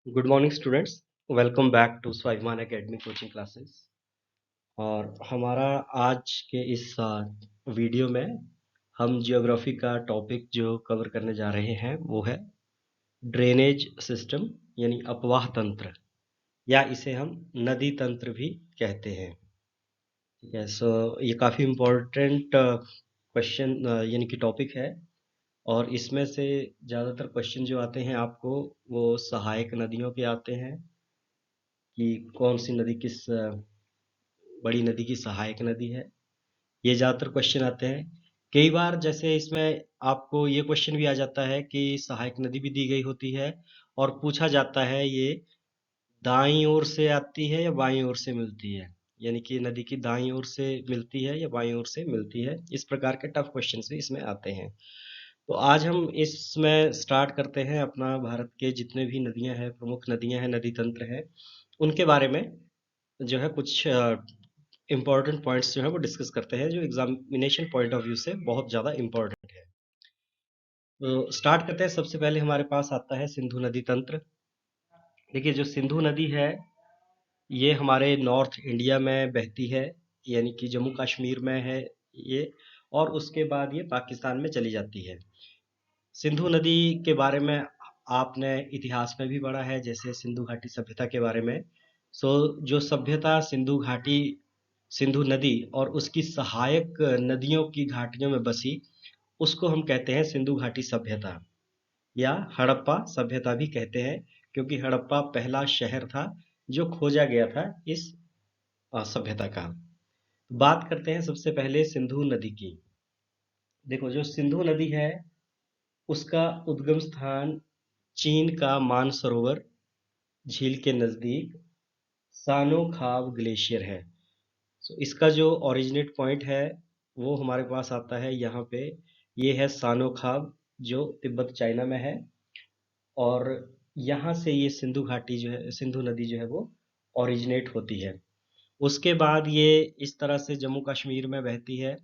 Good morning students. Welcome back to Swabhiman academy coaching classes. और हमारा आज के इस वीडियो में हम जियोग्राफी का टॉपिक जो कवर करने जा रहे हैं वो है ड्रेनेज सिस्टम यानी अपवाह तंत्र, या इसे हम नदी तंत्र भी कहते हैं। ठीक है, सो ये काफ़ी इम्पोर्टेंट क्वेश्चन यानी कि टॉपिक है। और इसमें से ज़्यादातर क्वेश्चन जो आते हैं आपको वो सहायक नदियों के आते हैं कि कौन सी नदी किस बड़ी नदी की सहायक नदी है। ये ज़्यादातर क्वेश्चन आते हैं। कई बार जैसे इसमें आपको ये क्वेश्चन भी आ जाता है कि सहायक नदी भी दी गई होती है और पूछा जाता है ये दाईं ओर से आती है या बाईं ओर से मिलती है, यानी कि नदी की दाईं ओर से मिलती है या बाईं ओर से मिलती है। इस प्रकार के टफ क्वेश्चन भी इसमें आते हैं। तो आज हम इसमें स्टार्ट करते हैं अपना भारत के जितने भी नदियां हैं, प्रमुख नदियां हैं, नदी तंत्र हैं, उनके बारे में जो है कुछ इंपॉर्टेंट पॉइंट्स जो है वो डिस्कस करते हैं जो एग्जामिनेशन पॉइंट ऑफ व्यू से बहुत ज़्यादा इंपॉर्टेंट है। तो स्टार्ट करते हैं। सबसे पहले हमारे पास आता है सिंधु नदी तंत्र। देखिए, जो सिंधु नदी है ये हमारे नॉर्थ इंडिया में बहती है, यानी कि जम्मू कश्मीर में है ये, और उसके बाद ये पाकिस्तान में चली जाती है। सिंधु नदी के बारे में आपने इतिहास में भी पढ़ा है, जैसे सिंधु घाटी सभ्यता के बारे में। सो जो सभ्यता सिंधु घाटी, सिंधु नदी और उसकी सहायक नदियों की घाटियों में बसी, उसको हम कहते हैं सिंधु घाटी सभ्यता, या हड़प्पा सभ्यता भी कहते हैं, क्योंकि हड़प्पा पहला शहर था जो खोजा गया था इस सभ्यता का। बात करते हैं सबसे पहले सिंधु नदी की। देखो, जो सिंधु नदी है उसका उद्गम स्थान चीन का मानसरोवर झील के नजदीक सानो खाब ग्लेशियर है। सो इसका जो ओरिजिनेट पॉइंट है वो हमारे पास आता है यहाँ पे। ये है सानो खाब, जो तिब्बत चाइना में है। और यहाँ से ये सिंधु घाटी जो है, सिंधु नदी जो है वो ओरिजिनेट होती है। उसके बाद ये इस तरह से जम्मू कश्मीर में बहती है,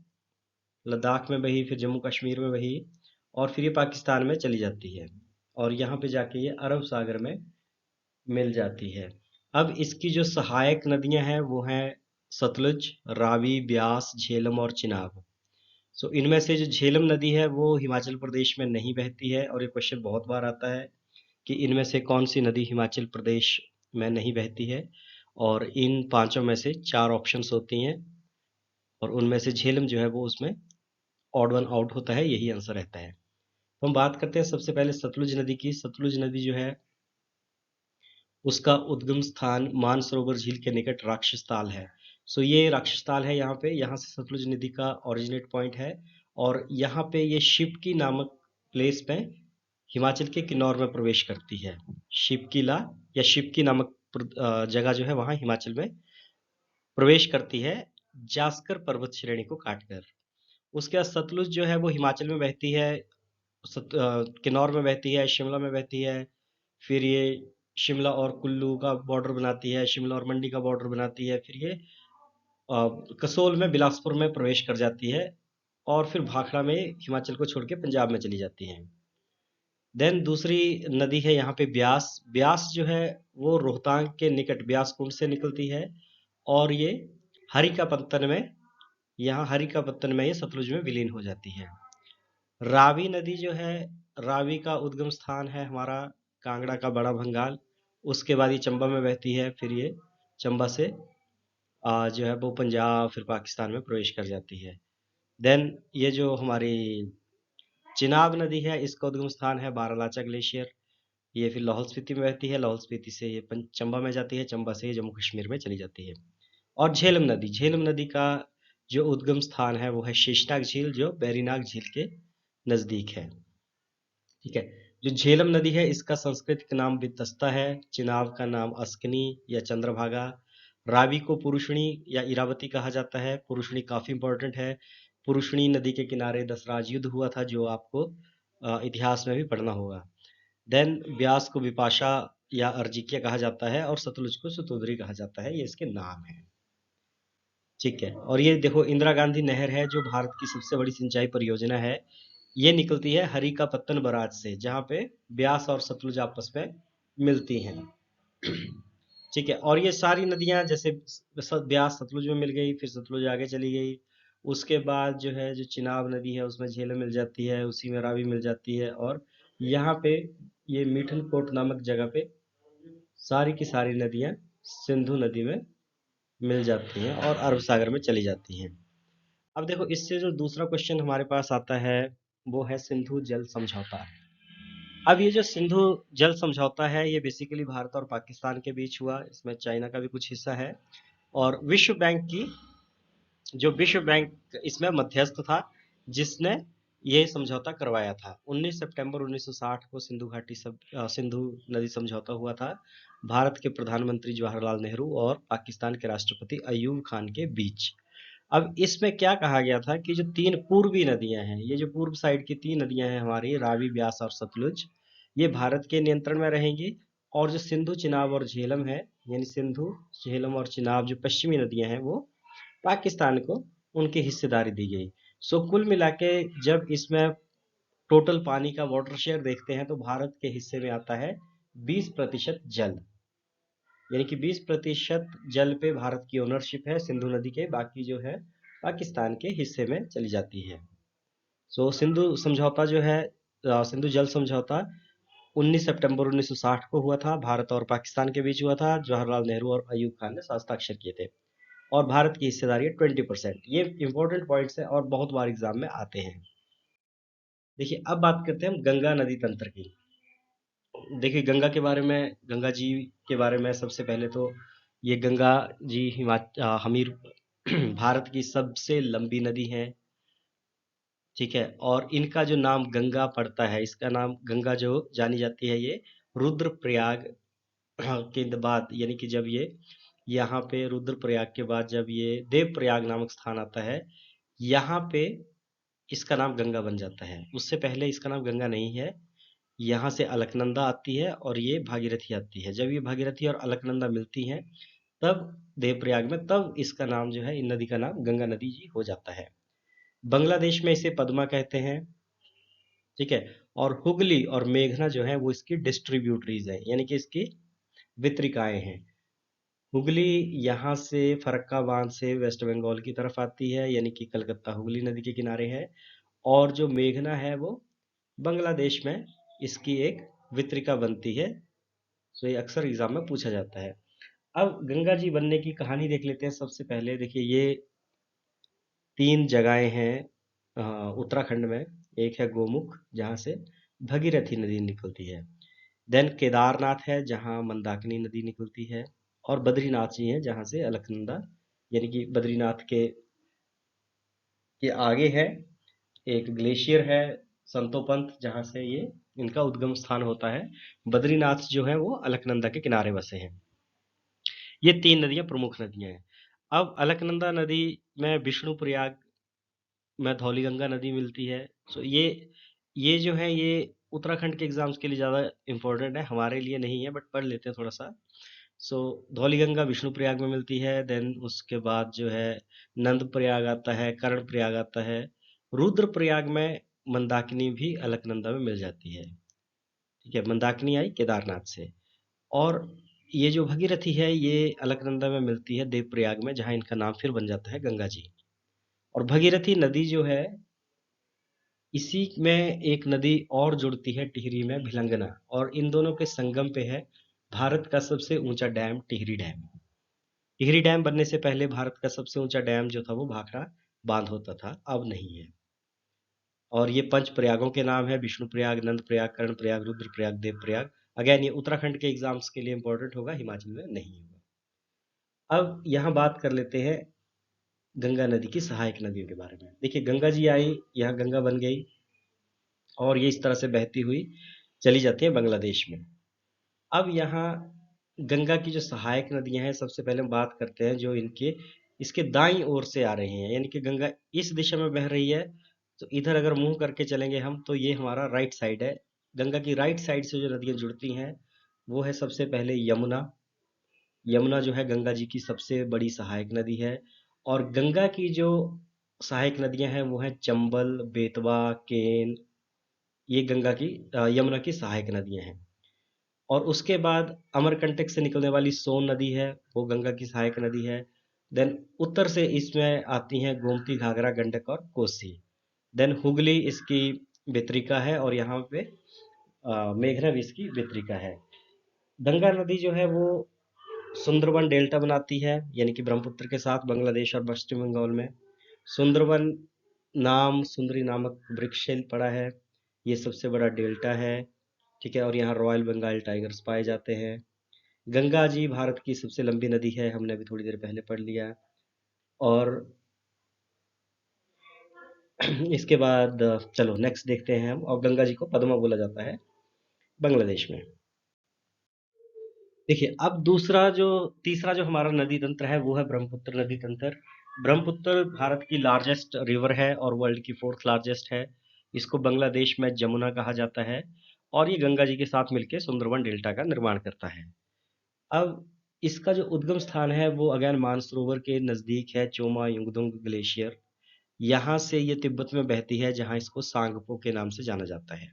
लद्दाख में बही, फिर जम्मू कश्मीर में बही, और फिर ये पाकिस्तान में चली जाती है और यहाँ पे जाके ये अरब सागर में मिल जाती है। अब इसकी जो सहायक नदियां हैं वो हैं सतलुज, रावी, ब्यास, झेलम और चिनाब। सो इनमें से जो झेलम नदी है वो हिमाचल प्रदेश में नहीं बहती है, और ये क्वेश्चन बहुत बार आता है कि इनमें से कौन सी नदी हिमाचल प्रदेश में नहीं बहती है। और इन पांचों में से चार ऑप्शंस होती हैं और उनमें से झेलम जो है वो उसमें ऑड वन आउट होता है, यही आंसर रहता है। तो हम बात करते हैं सबसे पहले सतलुज नदी की। सतलुज नदी जो है उसका उद्गम स्थान मानसरोवर झील के निकट राक्षसताल है। सो ये राक्षसताल है यहाँ पे, यहाँ से सतलुज नदी का ओरिजिनेट पॉइंट है। और यहाँ पे ये शिवकी नामक प्लेस पे हिमाचल के किन्नौर में प्रवेश करती है। शिवकीला या शिवकी नामक जगह जो है वहाँ हिमाचल में प्रवेश करती है, जास्कर पर्वत श्रेणी को काटकर। उसके बाद सतलुज जो है वो हिमाचल में बहती है, किन्नौर में बहती है, शिमला में बहती है। फिर ये शिमला और कुल्लू का बॉर्डर बनाती है, शिमला और मंडी का बॉर्डर बनाती है। फिर ये कसोल में, बिलासपुर में प्रवेश कर जाती है, और फिर भाखड़ा में हिमाचल को छोड़ के पंजाब में चली जाती है। देन दूसरी नदी है यहाँ पे ब्यास। ब्यास जो है वो रोहतांग के निकट ब्यास कुंड से निकलती है, और ये हरिका पत्तन में, यहाँ हरिका पत्तन में ये सतलुज में विलीन हो जाती है। रावी नदी जो है, रावी का उद्गम स्थान है हमारा कांगड़ा का बड़ा भंगाल। उसके बाद ये चंबा में बहती है, फिर ये चंबा से जो है वो पंजाब फिर पाकिस्तान में प्रवेश कर जाती है। देन ये जो हमारी चिनाब नदी है इसका उद्गम स्थान है बारालाचा ग्लेशियर। ये फिर लाहौल स्पीति में बहती है, लाहौल स्पीति से ये चंबा में जाती है, चंबा से ये जम्मू कश्मीर में चली जाती है। और झेलम नदी, झेलम नदी का जो उद्गम स्थान है वो है शेषनाग झील, जो बैरीनाग झील के नजदीक है। ठीक है। जो झेलम नदी है इसका संस्कृत नाम वितस्ता है, चिनाब का नाम अस्कनी या चंद्रभागा, रावी को पुरुषणी या इरावती कहा जाता है। पुरुषणी काफी इंपॉर्टेंट है। पुरुषणी नदी के किनारे दसराज युद्ध हुआ था, जो आपको इतिहास में भी पढ़ना होगा। देन ब्यास को विपाशा या अर्जिकिया कहा जाता है, और सतलुज को सतोदरी कहा जाता है, ये इसके नाम है। ठीक है। और ये देखो, इंदिरा गांधी नहर है जो भारत की सबसे बड़ी सिंचाई परियोजना है। ये निकलती है हरी का पत्तन बराज से, जहाँ पे ब्यास और सतलुज आपस में मिलती हैं। ठीक है। और ये सारी नदियां जैसे ब्यास सतलुज में मिल गई, फिर सतलुज आगे चली गई, उसके बाद जो है जो चिनाब नदी है उसमें झेलम मिल जाती है, उसी में रावी मिल जाती है, और यहाँ पे ये मिठनकोट नामक जगह पे सारी की सारी नदियां सिंधु नदी में मिल जाती हैं और अरब सागर में चली जाती हैं। अब देखो इससे जो दूसरा क्वेश्चन हमारे पास आता है वो है सिंधु जल समझौता। अब ये जो सिंधु जल समझौता है ये बेसिकली भारत और पाकिस्तान के बीच हुआ, इसमें चाइना का भी कुछ हिस्सा है, और विश्व बैंक इसमें मध्यस्थ था, जिसने ये समझौता करवाया था। 19 सितंबर 1960 को सिंधु नदी समझौता हुआ था भारत के प्रधानमंत्री जवाहरलाल नेहरू और पाकिस्तान के राष्ट्रपति अयूब खान के बीच। अब इसमें क्या कहा गया था कि जो तीन पूर्वी नदियां हैं, ये जो पूर्व साइड की तीन नदियां हैं हमारी, रावी, ब्यास और सतलुज, ये भारत के नियंत्रण में रहेंगी, और जो सिंधु, चिनाब और झेलम है, यानी सिंधु, झेलम और चिनाब जो पश्चिमी नदियां हैं, वो पाकिस्तान को उनकी हिस्सेदारी दी गई। सो कुल मिला के जब इसमें टोटल पानी का वाटर शेयर देखते हैं तो भारत के हिस्से में आता है 20% जल, यानी कि 20% जल पे भारत की ओनरशिप है सिंधु नदी के, बाकी जो है पाकिस्तान के हिस्से में चली जाती है। सो सिंधु समझौता जो है, सिंधु जल समझौता 19 सितंबर 1960 को हुआ था, भारत और पाकिस्तान के बीच हुआ था, जवाहरलाल नेहरू और अयूब खान ने हस्ताक्षर किए थे, और भारत की हिस्सेदारी है 20%। ये इंपॉर्टेंट पॉइंट्स है और बहुत बार एग्जाम में आते हैं। देखिए अब बात करते हैं हम गंगा नदी तंत्र की। देखिए गंगा के बारे में, गंगा जी के बारे में सबसे पहले तो ये गंगा जी हमीर भारत की सबसे लंबी नदी है। ठीक है, और इनका जो नाम गंगा पड़ता है, इसका नाम गंगा जो जानी जाती है ये रुद्रप्रयाग के बाद, यानी कि जब ये यहाँ पे रुद्रप्रयाग के बाद जब ये देवप्रयाग नामक स्थान आता है, यहाँ पे इसका नाम गंगा बन जाता है। उससे पहले इसका नाम गंगा नहीं है। यहाँ से अलकनंदा आती है और ये भागीरथी आती है। जब ये भागीरथी और अलकनंदा मिलती हैं तब देवप्रयाग में, तब इसका नाम जो है, इन नदी का नाम गंगा नदी जी हो जाता है। बांग्लादेश में इसे पद्मा कहते हैं। ठीक है, और हुगली और मेघना जो है वो इसकी डिस्ट्रीब्यूटरीज है, यानी कि इसकी वितरिकाएं हैं। हुगली यहाँ से फरक्का बांध से वेस्ट बंगाल की तरफ आती है, यानी कि कलकत्ता हुगली नदी के किनारे है, और जो मेघना है वो बांग्लादेश में इसकी एक वितरिका बनती है। सो ये अक्सर एग्जाम में पूछा जाता है। अब गंगा जी बनने की कहानी देख लेते हैं। सबसे पहले देखिए ये तीन जगहें हैं उत्तराखंड में। एक है गोमुख जहाँ से भगीरथी नदी निकलती है, देन केदारनाथ है जहाँ मंदाकिनी नदी निकलती है, और बद्रीनाथ जी हैं जहाँ से अलकनंदा, यानी कि बद्रीनाथ के आगे है एक ग्लेशियर है संतोपंत, जहाँ से ये इनका उद्गम स्थान होता है। बद्रीनाथ जो है वो अलकनंदा के किनारे बसे हैं। ये तीन नदियां प्रमुख नदियां हैं। अब अलकनंदा नदी में विष्णुप्रयाग में धौलीगंगा नदी मिलती है। सो ये जो है ये उत्तराखंड के एग्जाम्स के लिए ज़्यादा इम्पोर्टेंट है, हमारे लिए नहीं है, बट पढ़ लेते हैं थोड़ा सा। सो धौलीगंगा विष्णुप्रयाग में मिलती है, देन उसके बाद जो है नंदप्रयाग आता है, कर्णप्रयाग आता है, रुद्रप्रयाग में मंदाकिनी भी अलकनंदा में मिल जाती है। ठीक है, मंदाकिनी आई केदारनाथ से। और ये जो भगीरथी है ये अलकनंदा में मिलती है देवप्रयाग में, जहाँ इनका नाम फिर बन जाता है गंगा जी। और भगीरथी नदी जो है, इसी में एक नदी और जुड़ती है टिहरी में, भिलंगना, और इन दोनों के संगम पे है भारत का सबसे ऊंचा dam Tehri dam. Tehri dam बनने से पहले भारत का सबसे ऊंचा डैम जो था वो भाखड़ा बांध होता था, अब नहीं है। और ये पंच प्रयागों के नाम है, विष्णु प्रयाग, नंद प्रयाग, कर्ण प्रयाग, रुद्र प्रयाग, देव प्रयाग। अगेन ये उत्तराखंड के एग्जाम्स के लिए इंपॉर्टेंट होगा, हिमाचल में नहीं होगा। अब यहाँ बात कर लेते हैं गंगा नदी की सहायक नदियों के बारे में। देखिए गंगा जी आई, यहाँ गंगा बन गई, और ये इस तरह से बहती हुई चली जाती है बांग्लादेश में। अब यहाँ गंगा की जो सहायक नदियां हैं, सबसे पहले हम बात करते हैं जो इनके इसके दाईं ओर से आ रही हैं, यानी कि गंगा इस दिशा में बह रही है, तो इधर अगर मुंह करके चलेंगे हम तो ये हमारा राइट साइड है। गंगा की राइट साइड से जो नदियां जुड़ती हैं वो है सबसे पहले यमुना। यमुना जो है गंगा जी की सबसे बड़ी सहायक नदी है। और गंगा की जो सहायक नदियां हैं वो हैं चंबल, बेतवा, केन, ये यमुना की सहायक नदियां हैं। और उसके बाद अमरकंटक से निकलने वाली सोन नदी है, वो गंगा की सहायक नदी है। देन उत्तर से इसमें आती हैं गोमती, घाघरा, गंडक और कोसी। देन हुगली इसकी वितरिका है और यहाँ पे मेघना भी इसकी वितरिका है। गंगा नदी जो है वो सुंदरबन डेल्टा बनाती है, यानी कि ब्रह्मपुत्र के साथ बांग्लादेश और पश्चिम बंगाल में। सुंदरबन नाम सुंदरी नामक वृक्ष से पड़ा है। ये सबसे बड़ा डेल्टा है, ठीक है, और यहाँ रॉयल बंगाल टाइगर्स पाए जाते हैं। गंगा जी भारत की सबसे लंबी नदी है, हमने अभी थोड़ी देर पहले पढ़ लिया। और इसके बाद चलो नेक्स्ट देखते हैं हम। और गंगा जी को पद्मा बोला जाता है बांग्लादेश में। देखिए, अब तीसरा जो हमारा नदी तंत्र है वो है ब्रह्मपुत्र नदी तंत्र। ब्रह्मपुत्र भारत की लार्जेस्ट रिवर है और वर्ल्ड की फोर्थ लार्जेस्ट है। इसको बांग्लादेश में जमुना कहा जाता है और ये गंगा जी के साथ मिलकर सुंदरबन डेल्टा का निर्माण करता है। अब इसका जो उद्गम स्थान है वो अगेन मानसरोवर के नजदीक है, चोमा युंगदुंग ग्लेशियर। यहाँ से ये तिब्बत में बहती है, जहाँ इसको सांगपो के नाम से जाना जाता है।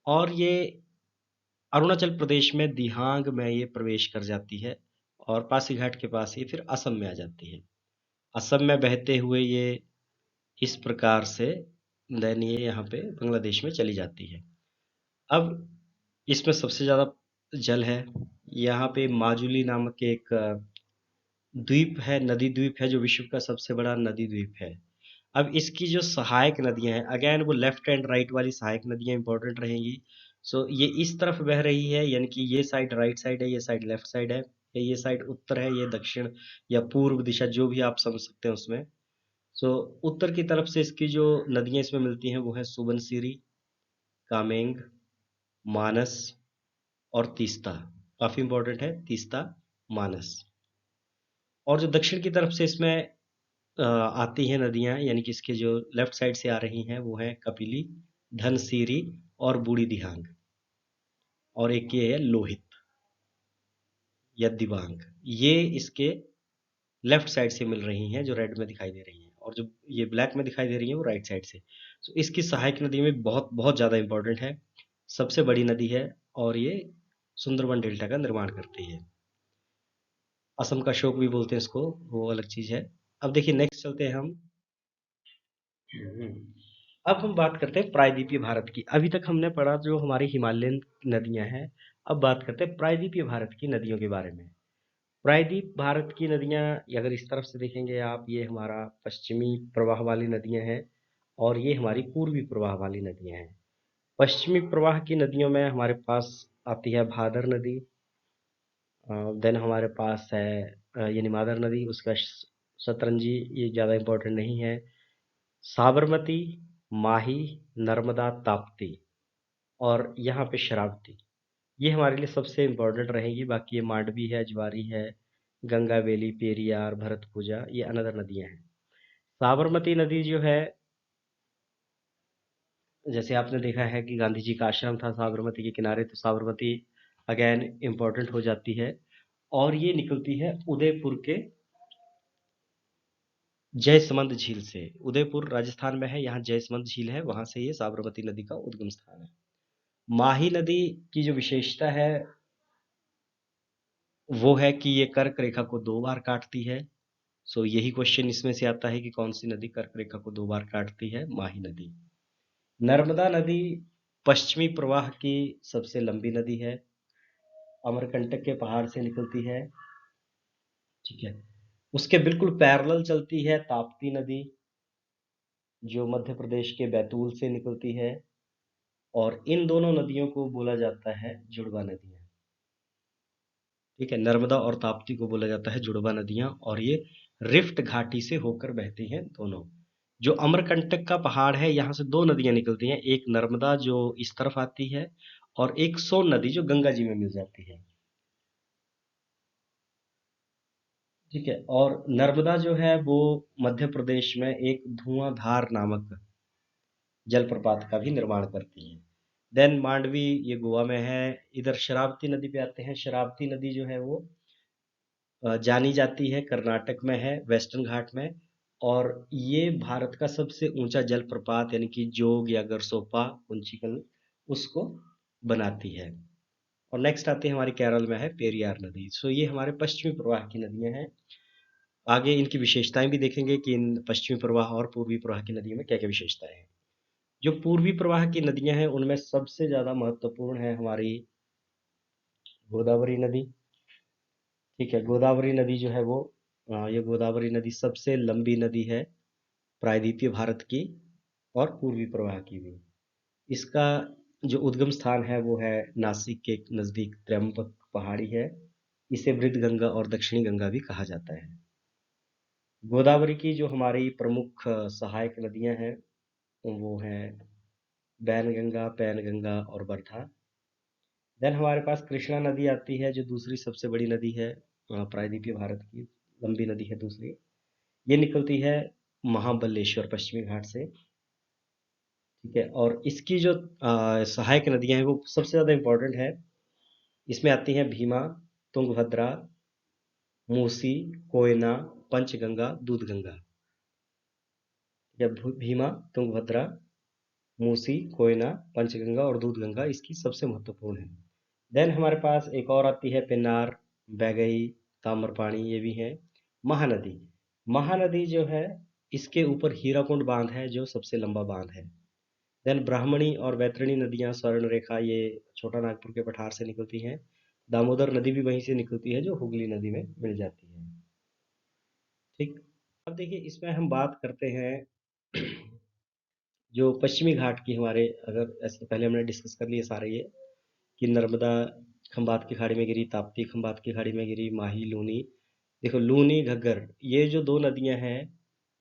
और ये अरुणाचल प्रदेश में दिहांग में ये प्रवेश कर जाती है और पासीघाट के पास ये फिर असम में आ जाती है। असम में बहते हुए ये इस प्रकार से देन ये यहाँ पे बांग्लादेश में चली जाती है। अब इसमें सबसे ज़्यादा जल है। यहाँ पे माजुली नामक एक द्वीप है, नदी द्वीप है, जो विश्व का सबसे बड़ा नदी द्वीप है। अब इसकी जो सहायक नदियां हैं, अगेन वो लेफ्ट एंड राइट वाली सहायक नदियां इंपॉर्टेंट रहेंगी। सो ये इस तरफ बह रही है, यानी कि ये साइड राइट साइड है, ये साइड लेफ्ट साइड है, या ये साइड उत्तर है, ये दक्षिण या पूर्व दिशा, जो भी आप समझ सकते हैं उसमें। सो उत्तर की तरफ से इसकी जो नदियां इसमें मिलती हैं वो है सुबनसिरी, कामेंग, मानस और तीस्ता। काफी इंपॉर्टेंट है तीस्ता, मानस। और जो दक्षिण की तरफ से इसमें आती हैं नदियाँ, यानी कि इसके जो लेफ्ट साइड से आ रही हैं वो है कपिली, धनसिरी और बूढ़ी दिहांग। और एक ये है लोहित या दिबांग। ये इसके लेफ्ट साइड से मिल रही हैं, जो रेड में दिखाई दे रही हैं, और जो ये ब्लैक में दिखाई दे रही हैं वो राइट साइड से। तो इसकी सहायक नदी में बहुत बहुत ज़्यादा इंपॉर्टेंट है, सबसे बड़ी नदी है और ये सुंदरबन डेल्टा का निर्माण करती है। असम का शोक भी बोलते हैं इसको, वो अलग चीज़ है। अब देखिए नेक्स्ट चलते हैं हम। हम्म। अब हम बात करते हैं प्रायद्वीपीय भारत की। अभी तक हमने पढ़ा जो हमारी हिमालयन नदियां हैं। अब बात करते हैं प्रायद्वीपीय भारत की नदियों के बारे में। प्रायद्वीप भारत की नदियां, अगर इस तरफ से देखेंगे आप, ये हमारा पश्चिमी प्रवाह वाली नदियां हैं और ये हमारी पूर्वी प्रवाह वाली नदियां हैं। पश्चिमी प्रवाह की नदियों में हमारे पास आती है भादर नदी। देन हमारे पास है ये निमादर नदी, उसका सतरंजी, ये ज़्यादा इम्पोर्टेंट नहीं है। साबरमती, माही, नर्मदा, ताप्ती और यहाँ पे शरावती, ये हमारे लिए सबसे इम्पोर्टेंट रहेगी। बाकी ये मांडवी है, ज्वारी है, गंगा वेली, पेरियार, भरतपुजा, ये अनदर नदियाँ हैं। साबरमती नदी जो है, जैसे आपने देखा है कि गांधी जी का आश्रम था साबरमती के किनारे, तो साबरमती अगेन इम्पोर्टेंट हो जाती है। और ये निकलती है उदयपुर के जयसमंद झील से। उदयपुर राजस्थान में है, यहाँ जयसमंद झील है, वहां से ये साबरमती नदी का उद्गम स्थान है। माही नदी की जो विशेषता है वो है कि ये कर्क रेखा को 2 बार काटती है। सो यही क्वेश्चन इसमें से आता है कि कौन सी नदी कर्क रेखा को 2 बार काटती है? माही नदी। नर्मदा नदी पश्चिमी प्रवाह की सबसे लंबी नदी है, अमरकंटक के पहाड़ से निकलती है, ठीक है। उसके बिल्कुल पैरेलल चलती है ताप्ती नदी, जो मध्य प्रदेश के बैतूल से निकलती है। और इन दोनों नदियों को बोला जाता है जुड़वा नदियाँ, ठीक है। नर्मदा और ताप्ती को बोला जाता है जुड़वा नदियाँ, और ये रिफ्ट घाटी से होकर बहती हैं दोनों। जो अमरकंटक का पहाड़ है, यहाँ से दो नदियाँ निकलती हैं, एक नर्मदा जो इस तरफ आती है और एक सोन नदी जो गंगा जी में मिल जाती है, ठीक है। और नर्मदा जो है वो मध्य प्रदेश में एक धुआंधार नामक जलप्रपात का भी निर्माण करती है। देन मांडवी ये गोवा में है। इधर शरावती नदी पे आते हैं। शरावती नदी जो है वो जानी जाती है, कर्नाटक में है, वेस्टर्न घाट में। और ये भारत का सबसे ऊंचा जलप्रपात, यानी कि जोग या गरसोपा, कुंचिकल, उसको बनाती है। और नेक्स्ट आती है हमारी केरल में है पेरियार नदी। सो ये हमारे पश्चिमी प्रवाह की नदियां हैं। आगे इनकी विशेषताएं भी देखेंगे कि इन पश्चिमी प्रवाह और पूर्वी प्रवाह की नदियों में क्या क्या विशेषताएं हैं। जो पूर्वी प्रवाह की नदियां हैं उनमें सबसे ज्यादा महत्वपूर्ण है हमारी गोदावरी नदी। ठीक है, गोदावरी नदी जो है वो ये गोदावरी नदी सबसे लंबी नदी है प्रायद्वीपीय भारत की और पूर्वी प्रवाह की भी। इसका जो उद्गम स्थान है वो है नासिक के नजदीक त्रयंबक पहाड़ी है। इसे वृद्ध गंगा और दक्षिणी गंगा भी कहा जाता है। गोदावरी की जो हमारी प्रमुख सहायक नदियां हैं वो हैं बैनगंगा, पैनगंगा और वर्धा। देन हमारे पास कृष्णा नदी आती है जो दूसरी सबसे बड़ी नदी है प्रायद्वीपीय भारत की, लंबी नदी है दूसरी। ये निकलती है महाबलेश्वर पश्चिमी घाट से। ठीक है, और इसकी जो सहायक नदियां हैं वो सबसे ज़्यादा इम्पोर्टेंट है। इसमें आती हैं भीमा, तुंगभद्रा, मूसी, कोयना, पंचगंगा, दूधगंगा। या भीमा, तुंगभद्रा, मूसी, कोयना, पंचगंगा और दूधगंगा इसकी सबसे महत्वपूर्ण है। देन हमारे पास एक और आती है पेन्नार, बैगई, ताम्रपाणी, ये भी है। महानदी, महानदी जो है इसके ऊपर हीराकुंड बांध है जो सबसे लंबा बांध है। देन ब्राह्मणी और वैतरणी नदियां स्वर्ण रेखा ये छोटा नागपुर के पठार से निकलती हैं। दामोदर नदी भी वहीं से निकलती है जो हुगली नदी में मिल जाती है। ठीक, अब देखिए इसमें हम बात करते हैं जो पश्चिमी घाट की हमारे, अगर ऐसे पहले हमने डिस्कस कर लिए सारे ये कि नर्मदा खंबात की खाड़ी में गिरी, ताप्ती खंबात की खाड़ी में गिरी, माही, लूनी। देखो लूनी, घग्गर, ये जो दो नदियां हैं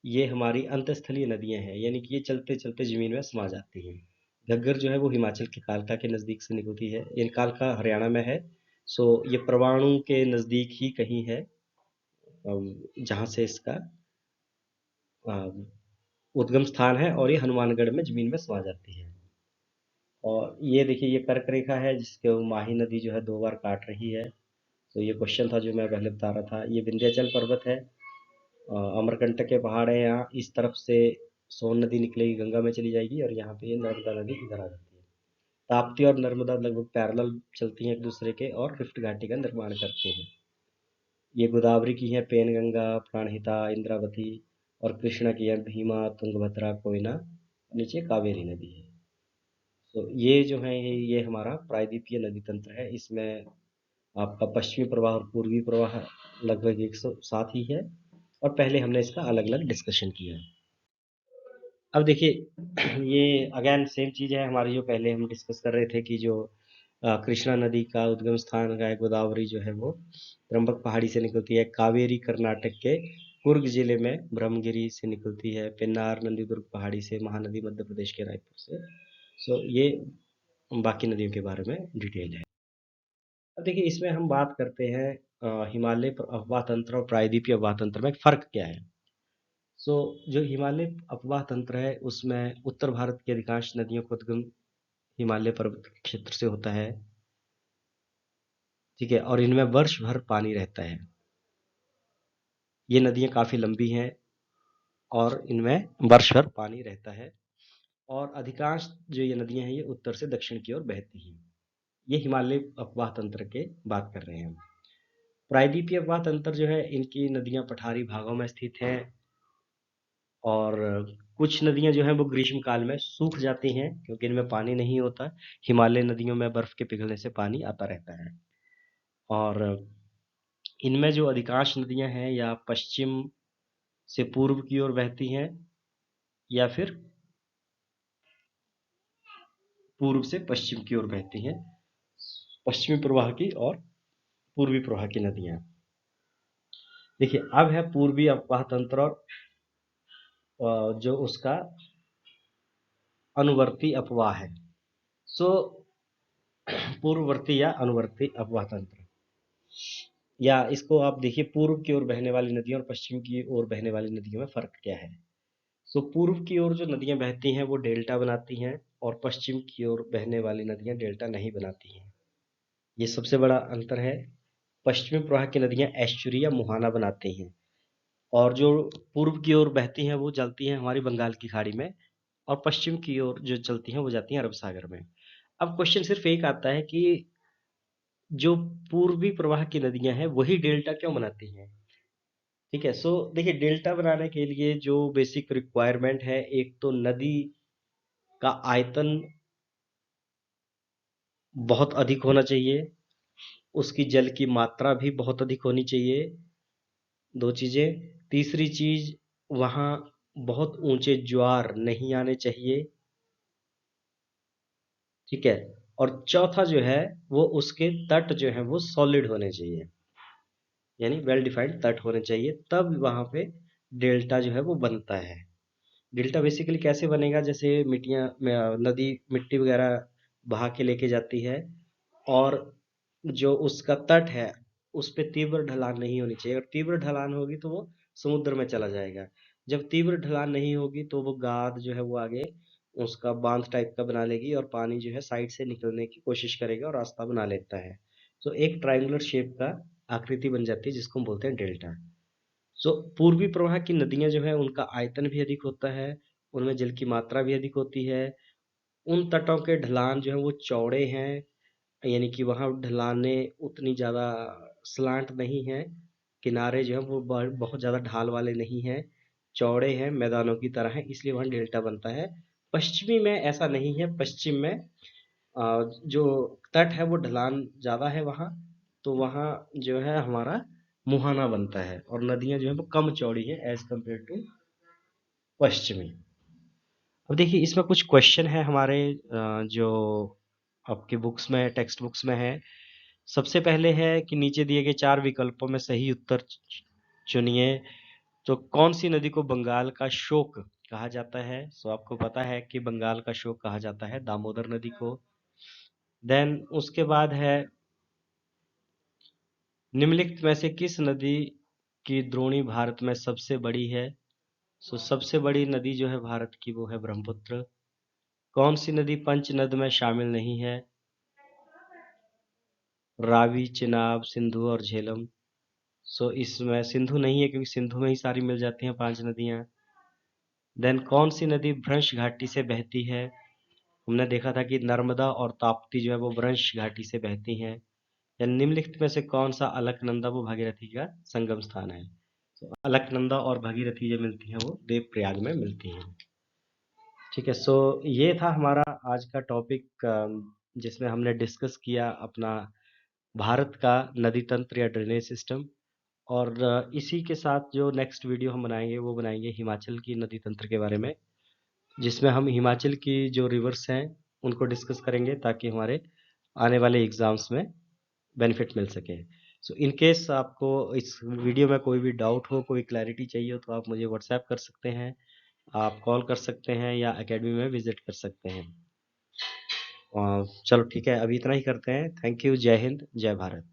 ये हमारी अंतस्थलीय नदियां हैं, यानी कि ये चलते चलते जमीन में समा जाती हैं। घग्गर जो है वो हिमाचल के कालका के नज़दीक से निकलती है, इन कालका हरियाणा में है। सो ये परवाणु के नज़दीक ही कहीं है जहाँ से इसका उद्गम स्थान है, और ये हनुमानगढ़ में जमीन में समा जाती है। और ये देखिए ये कर्क रेखा है जिसके माही नदी जो है 2 बार काट रही है। तो ये क्वेश्चन था जो मैं पहले बता रहा था। ये विंध्याचल पर्वत है, अमरकंटक के पहाड़ है यहाँ। इस तरफ से सोन नदी निकलेगी, गंगा में चली जाएगी, और यहाँ पे ये नर्मदा नदी इधर आ जाती है। ताप्ती और नर्मदा लगभग पैरेलल चलती हैं एक दूसरे के और रिफ्ट घाटी का निर्माण करती हैं। ये गोदावरी की है पेनगंगा, प्राणहिता, इंद्रावती, और कृष्णा की है भीमा, तुंगभद्रा, कोयना, नीचे कावेरी नदी है। तो ये जो है ये हमारा प्रायद्वीपीय नदी तंत्र है। इसमें आपका पश्चिमी प्रवाह और पूर्वी प्रवाह लगभग एक साथ ही है, और पहले हमने इसका अलग अलग डिस्कशन किया है। अब देखिए ये अगेन सेम चीज़ है हमारी जो पहले हम डिस्कस कर रहे थे कि जो कृष्णा नदी का उद्गम स्थान का है गोदावरी जो है वो त्र्यंबक पहाड़ी से निकलती है। कावेरी कर्नाटक के कुर्ग जिले में ब्रह्मगिरी से निकलती है। पेन्नार नंदीदुर्ग पहाड़ी से, महानदी मध्य प्रदेश के रायपुर से। सो ये बाकी नदियों के बारे में डिटेल है। अब देखिए इसमें हम बात करते हैं हिमालय अफवाह तंत्र और प्रायद्वीपीय अफवाह तंत्र में फ़र्क क्या है। सो जो हिमालय अफवाह तंत्र है उसमें उत्तर भारत की अधिकांश नदियों का उद्गम हिमालय पर्वत क्षेत्र से होता है। ठीक है, और इनमें वर्ष भर पानी रहता है। ये नदियाँ काफ़ी लंबी हैं और इनमें वर्ष भर पानी रहता है, और अधिकांश जो ये नदियाँ हैं ये उत्तर से दक्षिण की ओर बहती हैं। ये हिमालय अपवाह तंत्र के बात कर रहे हैं हम। प्रायद्वीपीय अपवाह तंत्र जो है इनकी नदियाँ पठारी भागों में स्थित हैं, और कुछ नदियाँ जो हैं वो ग्रीष्म काल में सूख जाती हैं क्योंकि इनमें पानी नहीं होता। हिमालय नदियों में बर्फ के पिघलने से पानी आता रहता है। और इनमें जो अधिकांश नदियाँ हैं या पश्चिम से पूर्व की ओर बहती हैं या फिर पूर्व से पश्चिम की ओर बहती हैं। पश्चिमी प्रवाह की और पूर्वी प्रवाह की नदियाँ। देखिए अब है पूर्वी अपवाह तंत्र और जो उसका अनुवर्ती अपवाह है। सो पूर्ववर्ती या अनुवर्ती अपवाह तंत्र, या इसको आप देखिए पूर्व की ओर बहने वाली नदियों और पश्चिम की ओर बहने वाली नदियों में फर्क क्या है। सो पूर्व की ओर जो नदियां बहती हैं वो डेल्टा बनाती हैं, और पश्चिम की ओर बहने वाली नदियां डेल्टा नहीं बनाती हैं। ये सबसे बड़ा अंतर है। पश्चिमी प्रवाह की नदियां एस्चुरी या मुहाना बनाती हैं, और जो पूर्व की ओर बहती हैं वो चलती हैं हमारी बंगाल की खाड़ी में, और पश्चिम की ओर जो चलती हैं वो जाती हैं अरब सागर में। अब क्वेश्चन सिर्फ एक आता है कि जो पूर्वी प्रवाह की नदियां हैं वही डेल्टा क्यों बनाती हैं। ठीक है, सो देखिए डेल्टा बनाने के लिए जो बेसिक रिक्वायरमेंट है, एक तो नदी का आयतन बहुत अधिक होना चाहिए, उसकी जल की मात्रा भी बहुत अधिक होनी चाहिए, दो चीजें। तीसरी चीज, वहां बहुत ऊंचे ज्वार नहीं आने चाहिए। ठीक है, और चौथा जो है वो उसके तट जो है वो सॉलिड होने चाहिए, यानी वेल डिफाइंड तट होने चाहिए, तब वहां पे डेल्टा जो है वो बनता है। डेल्टा बेसिकली कैसे बनेगा, जैसे मिट्टियां नदी मिट्टी वगैरह बहा के लेके जाती है, और जो उसका तट है उस पे तीव्र ढलान नहीं होनी चाहिए। अगर तीव्र ढलान होगी तो वो समुद्र में चला जाएगा। जब तीव्र ढलान नहीं होगी तो वो गाद जो है वो आगे उसका बांध टाइप का बना लेगी, और पानी जो है साइड से निकलने की कोशिश करेगा और रास्ता बना लेता है। तो एक ट्रायंगुलर शेप का आकृति बन जाती है जिसको हम बोलते हैं डेल्टा। सो पूर्वी प्रवाह की नदियां जो है उनका आयतन भी अधिक होता है, उनमें जल की मात्रा भी अधिक होती है, उन तटों के ढलान जो है वो चौड़े हैं, यानी कि वहाँ ढलाने उतनी ज़्यादा स्लांट नहीं है, किनारे जो है वो बहुत ज़्यादा ढाल वाले नहीं हैं, चौड़े हैं, मैदानों की तरह हैं, इसलिए वहाँ डेल्टा बनता है। पश्चिमी में ऐसा नहीं है, पश्चिम में जो तट है वो ढलान ज़्यादा है वहाँ, तो वहाँ जो है हमारा मुहाना बनता है, और नदियाँ जो है वो कम चौड़ी है एज कम्पेयर टू पश्चिमी। अब देखिए इसमें कुछ क्वेश्चन है हमारे, जो आपकी बुक्स में, टेक्स्ट बुक्स में है। सबसे पहले है कि नीचे दिए गए 4 विकल्पों में सही उत्तर चुनिए। तो कौन सी नदी को बंगाल का शोक कहा जाता है? सो आपको पता है कि बंगाल का शोक कहा जाता है दामोदर नदी को। देन उसके बाद है, निम्नलिखित में से किस नदी की द्रोणी भारत में सबसे बड़ी है? सो सबसे बड़ी नदी जो है भारत की वो है ब्रह्मपुत्र। कौन सी नदी पंचनद में शामिल नहीं है? रावी, चिनाब, सिंधु और झेलम। सो इसमें सिंधु नहीं है, क्योंकि सिंधु में ही सारी मिल जाती हैं 5 नदियां। देन कौन सी नदी भ्रंश घाटी से बहती है? हमने देखा था कि नर्मदा और ताप्ती जो है वो भ्रंश घाटी से बहती हैं। या निम्नलिखित में से कौन सा अलकनंदा वो भागीरथी का संगम स्थान है? तो अलकनंदा और भागीरथी जो मिलती हैं वो देवप्रयाग में मिलती हैं। ठीक है, सो ये था हमारा आज का टॉपिक, जिसमें हमने डिस्कस किया अपना भारत का नदी तंत्र या ड्रेनेज सिस्टम। और इसी के साथ जो नेक्स्ट वीडियो हम बनाएंगे वो बनाएंगे हिमाचल की नदी तंत्र के बारे में, जिसमें हम हिमाचल की जो रिवर्स हैं उनको डिस्कस करेंगे, ताकि हमारे आने वाले एग्जाम्स में बेनिफिट मिल सके। सो इन केस आपको इस वीडियो में कोई भी डाउट हो, कोई क्लैरिटी चाहिए हो, तो आप मुझे व्हाट्सएप कर सकते हैं, आप कॉल कर सकते हैं, या एकेडमी में विजिट कर सकते हैं। चलो ठीक है, अभी इतना ही करते हैं। Thank you. जय हिंद, जय भारत।